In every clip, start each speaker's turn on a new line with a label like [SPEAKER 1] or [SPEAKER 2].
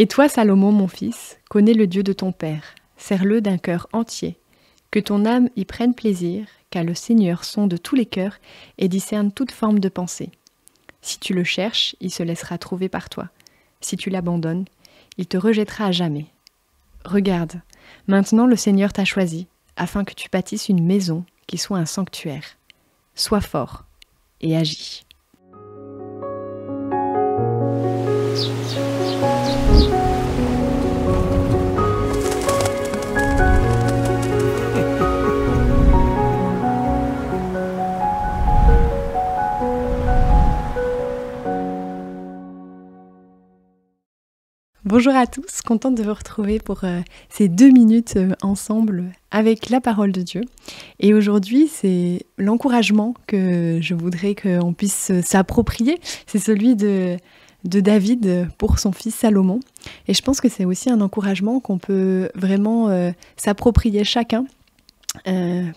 [SPEAKER 1] Et toi, Salomon, mon fils, connais le Dieu de ton Père, sers-le d'un cœur entier, que ton âme y prenne plaisir, car le Seigneur sonde tous les cœurs et discerne toute forme de pensée. Si tu le cherches, il se laissera trouver par toi. Si tu l'abandonnes, il te rejettera à jamais. Regarde, maintenant le Seigneur t'a choisi, afin que tu bâtisses une maison qui soit un sanctuaire. Sois fort et agis. Bonjour à tous, contente de vous retrouver pour ces 2 minutes ensemble avec la parole de Dieu. Et aujourd'hui, c'est l'encouragement que je voudrais qu'on puisse s'approprier. C'est celui de David pour son fils Salomon. Et je pense que c'est aussi un encouragement qu'on peut vraiment s'approprier chacun.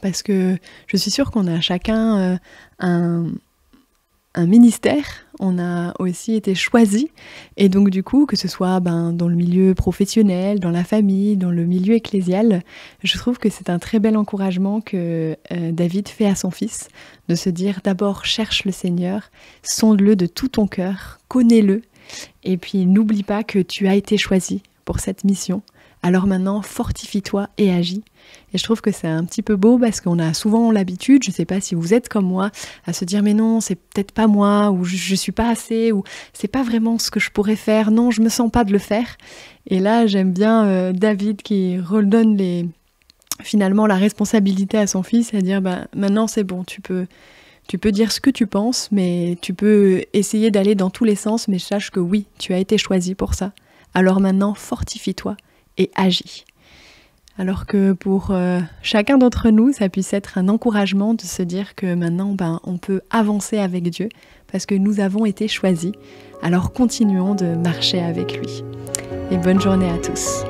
[SPEAKER 1] Parce que je suis sûre qu'on a chacun un ministère, on a aussi été choisi, et donc du coup, que ce soit dans le milieu professionnel, dans la famille, dans le milieu ecclésial, je trouve que c'est un très bel encouragement que David fait à son fils, de se dire d'abord cherche le Seigneur, sonde-le de tout ton cœur, connais-le, et puis n'oublie pas que tu as été choisi pour cette mission. Alors maintenant, fortifie-toi et agis. Et je trouve que c'est un petit peu beau parce qu'on a souvent l'habitude, je ne sais pas si vous êtes comme moi, à se dire mais non, c'est peut-être pas moi, ou je suis pas assez, ou c'est pas vraiment ce que je pourrais faire, non, je me sens pas de le faire. Et là, j'aime bien David qui redonne finalement la responsabilité à son fils, à dire maintenant c'est bon, tu peux dire ce que tu penses, mais tu peux essayer d'aller dans tous les sens, mais sache que oui, tu as été choisi pour ça. Alors maintenant, fortifie-toi et agis. Alors que pour chacun d'entre nous, ça puisse être un encouragement de se dire que maintenant, on peut avancer avec Dieu parce que nous avons été choisis. Alors continuons de marcher avec lui. Et bonne journée à tous.